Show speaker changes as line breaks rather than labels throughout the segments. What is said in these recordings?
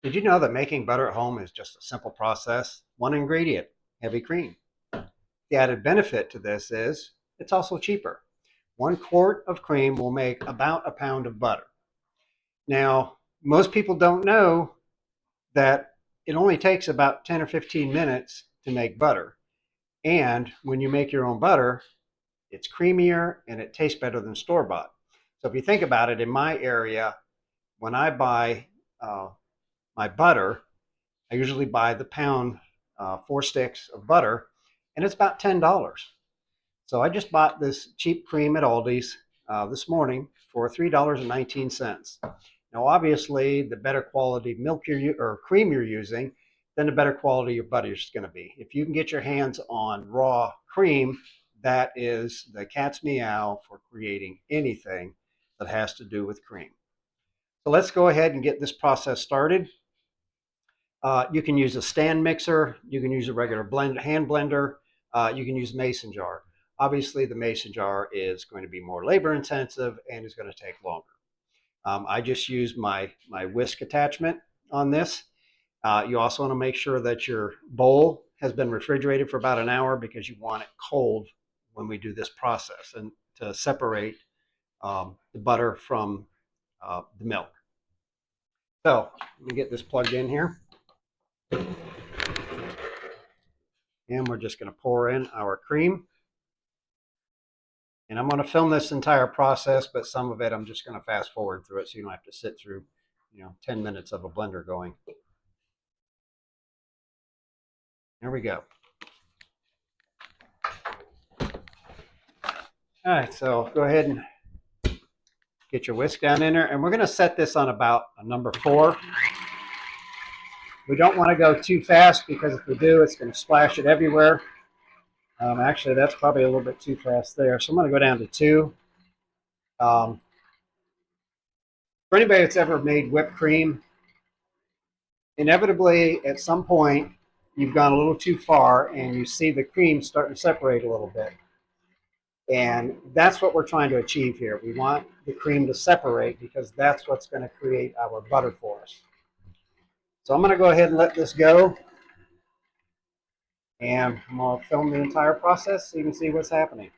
Did you know that making butter at home is just a simple process? One ingredient, heavy cream. The added benefit to this is it's also cheaper. 1 quart of cream will make about a pound of butter. Now, most people don't know that it only takes about 10 or 15 minutes to make butter. And when you make your own butter, it's creamier and it tastes better than store bought. So if you think about it, in my area, when I buy my butter, I usually buy the pound, 4 sticks of butter, and it's about $10. So I just bought this cheap cream at Aldi's this morning for $3.19. Now, obviously, the better quality milk or cream you're using, then the better quality your butter is going to be. If you can get your hands on raw cream, that is the cat's meow for creating anything that has to do with cream. So let's go ahead and get this process started. You can use a stand mixer. You can use a regular hand blender. You can use mason jar. Obviously, the mason jar is going to be more labor intensive and is going to take longer. I just use my whisk attachment on this. You also want to make sure that your bowl has been refrigerated for about an hour because you want it cold when we do this process and to separate the butter from the milk. So let me get this plugged in here. And we're just going to pour in our cream. And I'm going to film this entire process, but some of it I'm just going to fast forward through it so you don't have to sit through, 10 minutes of a blender going. There we go. All right, so go ahead and get your whisk down in there. And we're going to set this on about a number 4. We don't want to go too fast because if we do, it's going to splash it everywhere. Actually, that's probably a little bit too fast there. So I'm going to go down to 2. For anybody that's ever made whipped cream, inevitably at some point you've gone a little too far and you see the cream starting to separate a little bit. And that's what we're trying to achieve here. We want the cream to separate because that's what's going to create our butter for us. So I'm going to go ahead and let this go. And I'm going to film the entire process so you can see what's happening.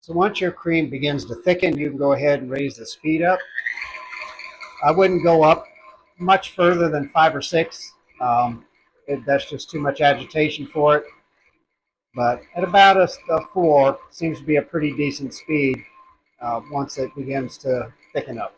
So once your cream begins to thicken, you can go ahead and raise the speed up. I wouldn't go up much further than 5 or 6. That's just too much agitation for it. But at about a 4 seems to be a pretty decent speed once it begins to thicken up.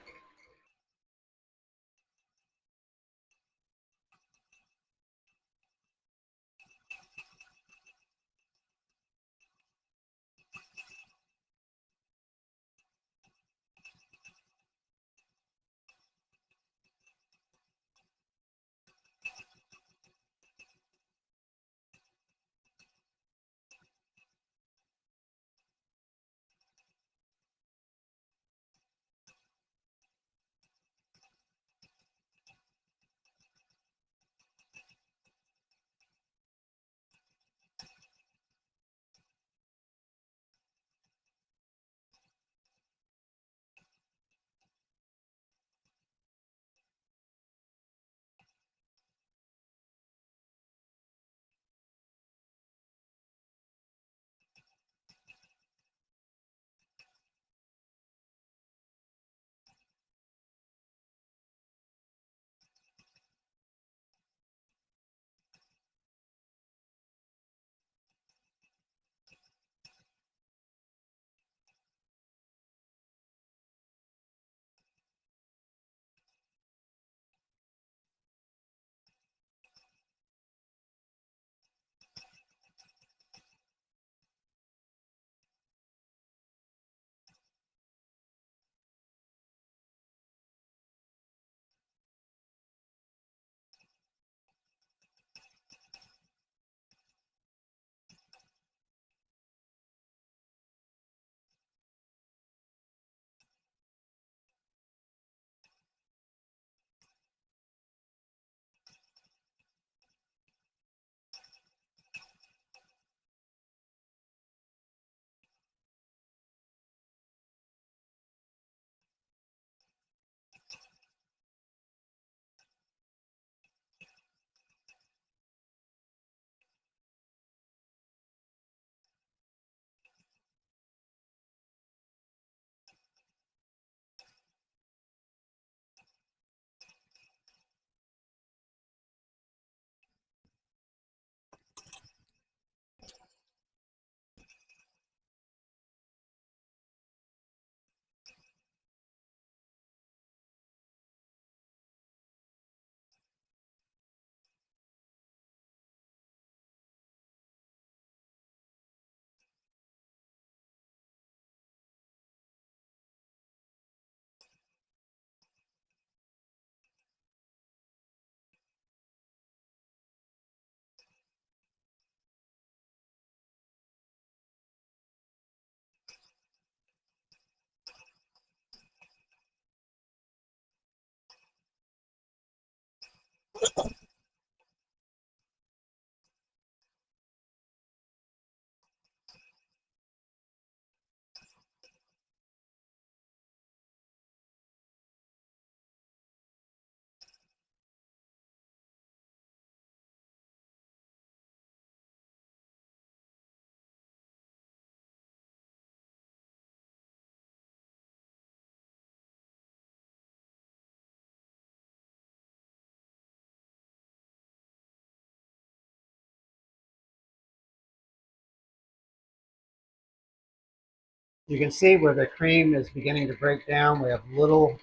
You can see where the cream is beginning to break down. We have little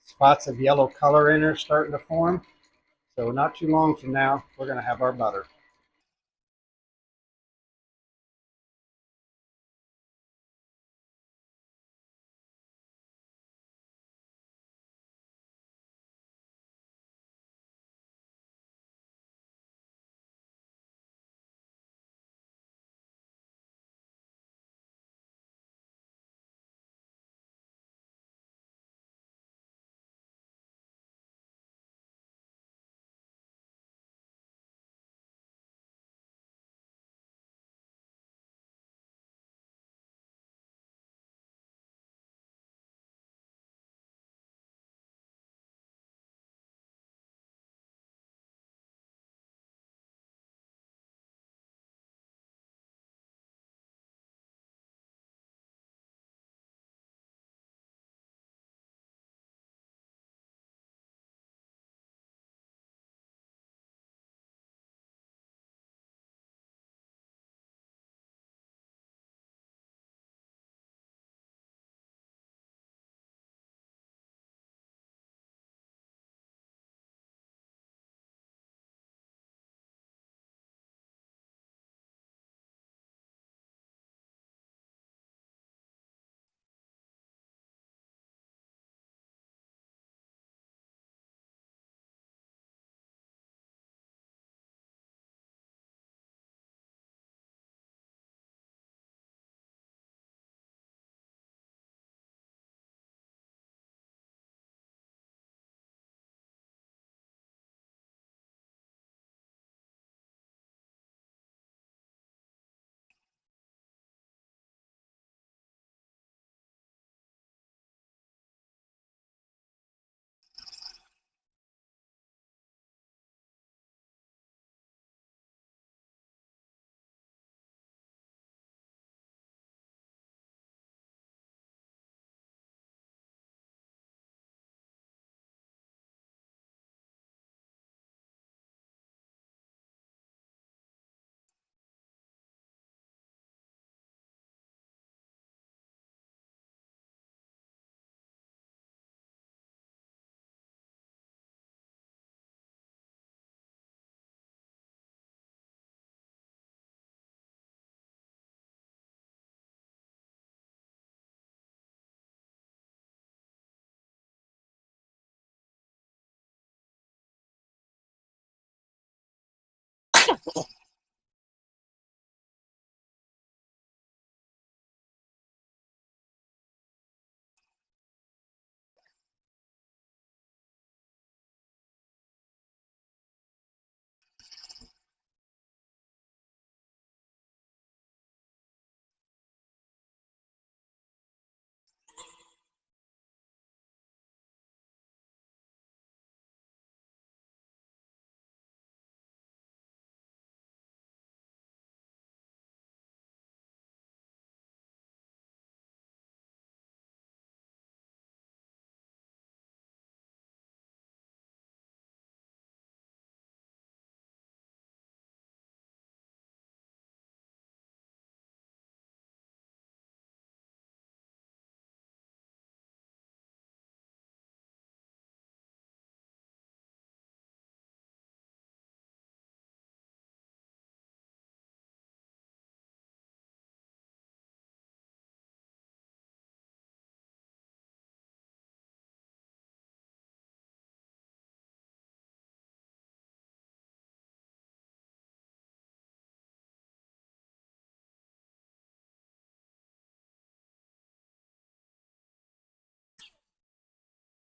spots of yellow color in there starting to form. So not too long from now, we're going to have our butter.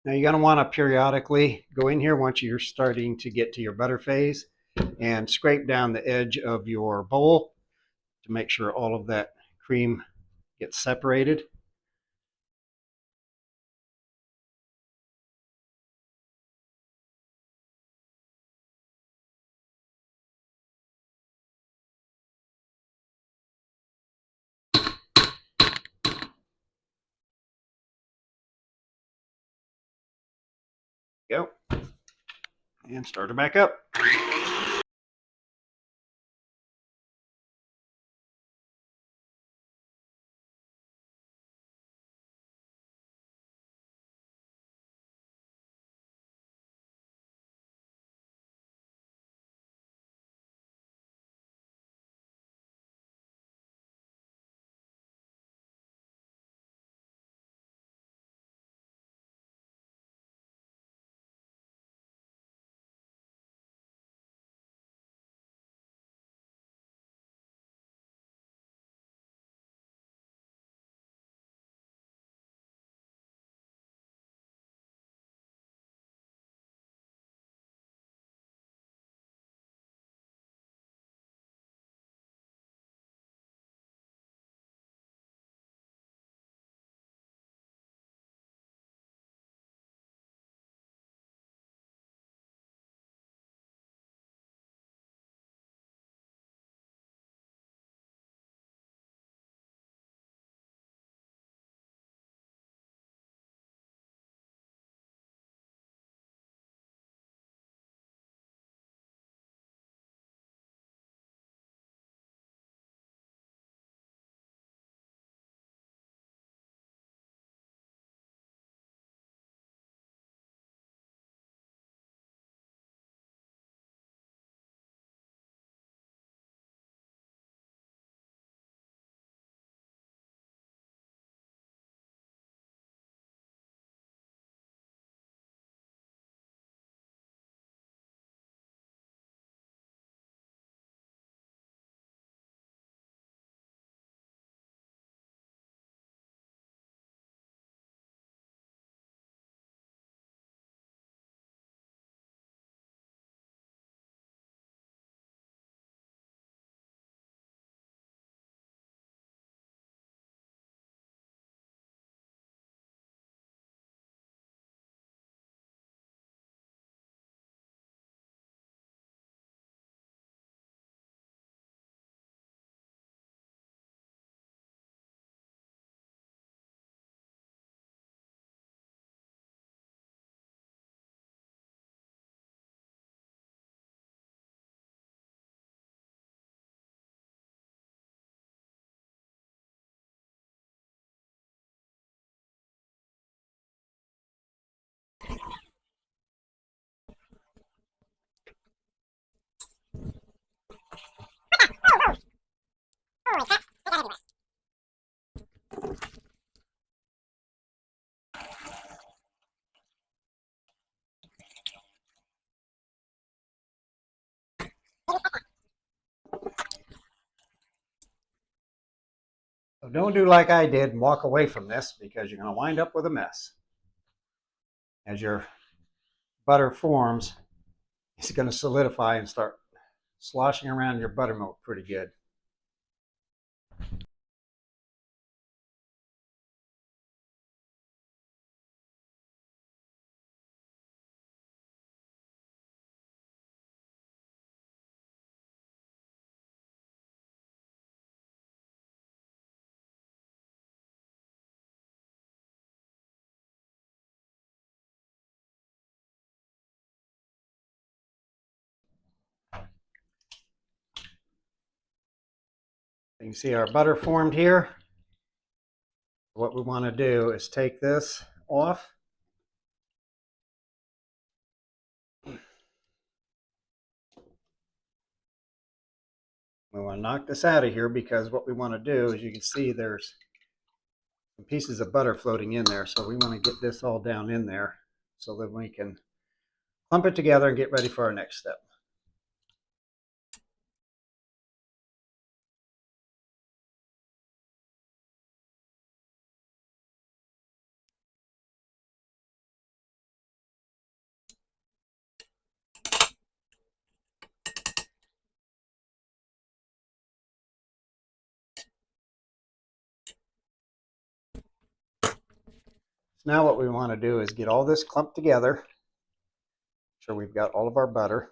Now you're going to want to periodically go in here once you're starting to get to your butter phase and scrape down the edge of your bowl to make sure all of that cream gets separated. Go. And start it back up. So don't do like I did and walk away from this because you're going to wind up with a mess. As your butter forms, it's going to solidify and start sloshing around your buttermilk pretty good. You can see our butter formed here. What we want to do is take this off. We want to knock this out of here because what we want to do is, you can see there's some pieces of butter floating in there. So we want to get this all down in there so that we can clump it together and get ready for our next step. So now what we want to do is get all this clumped together. Make sure we've got all of our butter.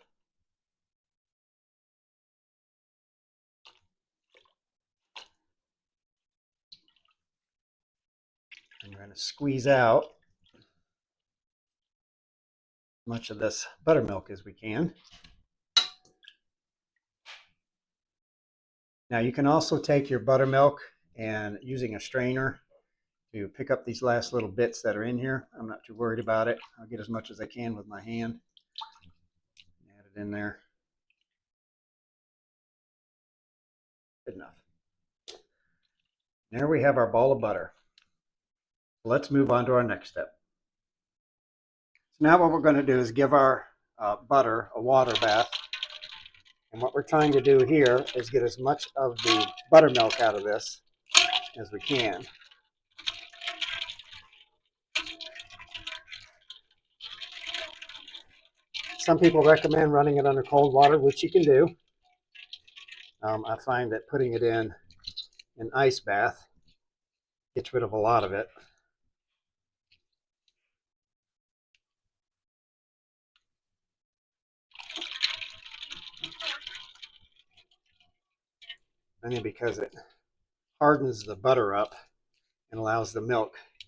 I'm going to squeeze out as much of this buttermilk as we can. Now you can also take your buttermilk and using a strainer to pick up these last little bits that are in here. I'm not too worried about it. I'll get as much as I can with my hand. Add it in there. Good enough. There we have our ball of butter. Let's move on to our next step. So now what we're going to do is give our butter a water bath. And what we're trying to do here is get as much of the buttermilk out of this as we can. Some people recommend running it under cold water, which you can do. I find that putting it in an ice bath gets rid of a lot of it. Mainly because it hardens the butter up and allows the milk to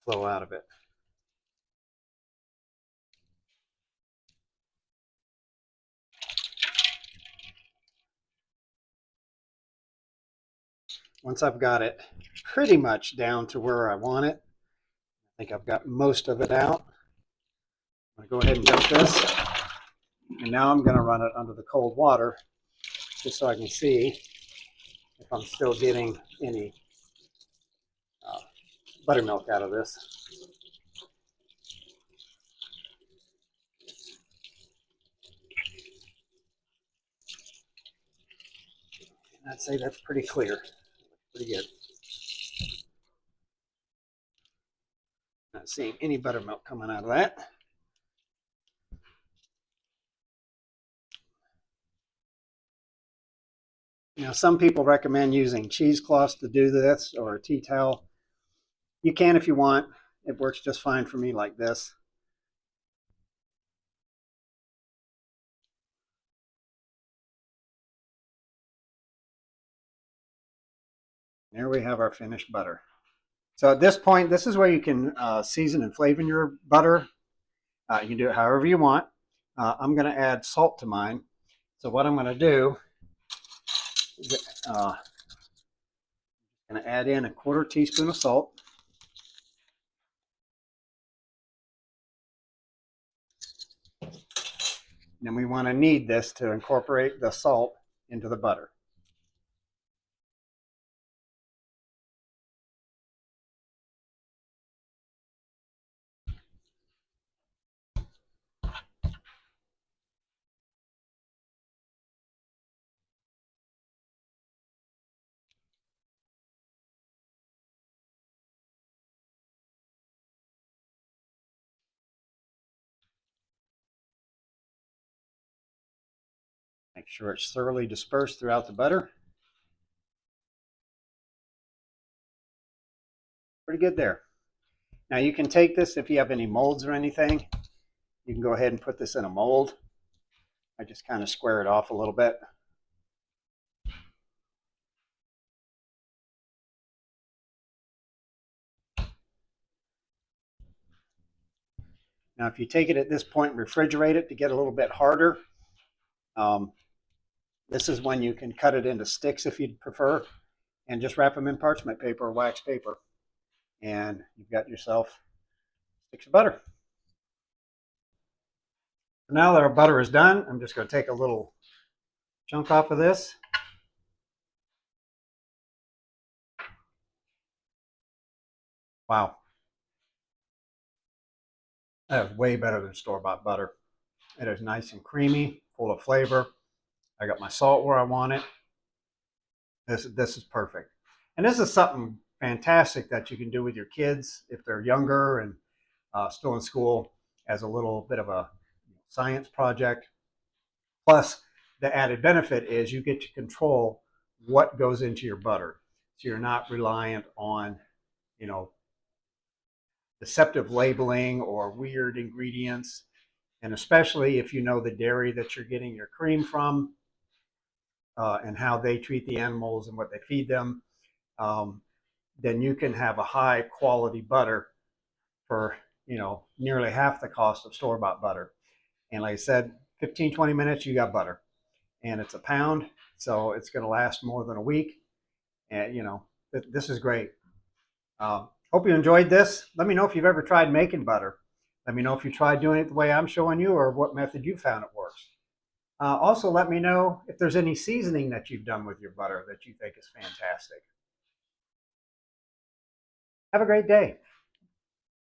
flow out of it. Once I've got it pretty much down to where I want it, I think I've got most of it out. I'm going to go ahead and dump this. And now I'm going to run it under the cold water just so I can see if I'm still getting any buttermilk out of this. And I'd say that's pretty clear. Pretty good. Not seeing any buttermilk coming out of that. Now, some people recommend using cheesecloths to do this or a tea towel. You can if you want. It works just fine for me like this. There we have our finished butter. So at this point, this is where you can season and flavor your butter. You can do it however you want. I'm going to add salt to mine. So what I'm going to do is going to add in a 1/4 teaspoon of salt. And then we want to knead this to incorporate the salt into the butter. Make sure it's thoroughly dispersed throughout the butter. Pretty good there. Now you can take this if you have any molds or anything. You can go ahead and put this in a mold. I just kind of square it off a little bit. Now if you take it at this point and refrigerate it to get a little bit harder, this is when you can cut it into sticks if you'd prefer, and just wrap them in parchment paper or wax paper. And you've got yourself sticks of butter. Now that our butter is done, I'm just going to take a little chunk off of this. Wow. That is way better than store-bought butter. It is nice and creamy, full of flavor. I got my salt where I want it. This is perfect. And this is something fantastic that you can do with your kids if they're younger and still in school as a little bit of a science project. Plus, the added benefit is you get to control what goes into your butter. So you're not reliant on, deceptive labeling or weird ingredients. And especially if you know the dairy that you're getting your cream from, and how they treat the animals and what they feed them, um, then you can have a high quality butter for nearly half the cost of store-bought butter. And like I said, 15-20 minutes, you got butter. And it's a pound, so it's going to last more than a week. And this is great. Hope you enjoyed this. Let me know if you've ever tried making butter. Let me know if you tried doing it the way I'm showing you, or what method you found it works. Also, let me know if there's any seasoning that you've done with your butter that you think is fantastic. Have a great day.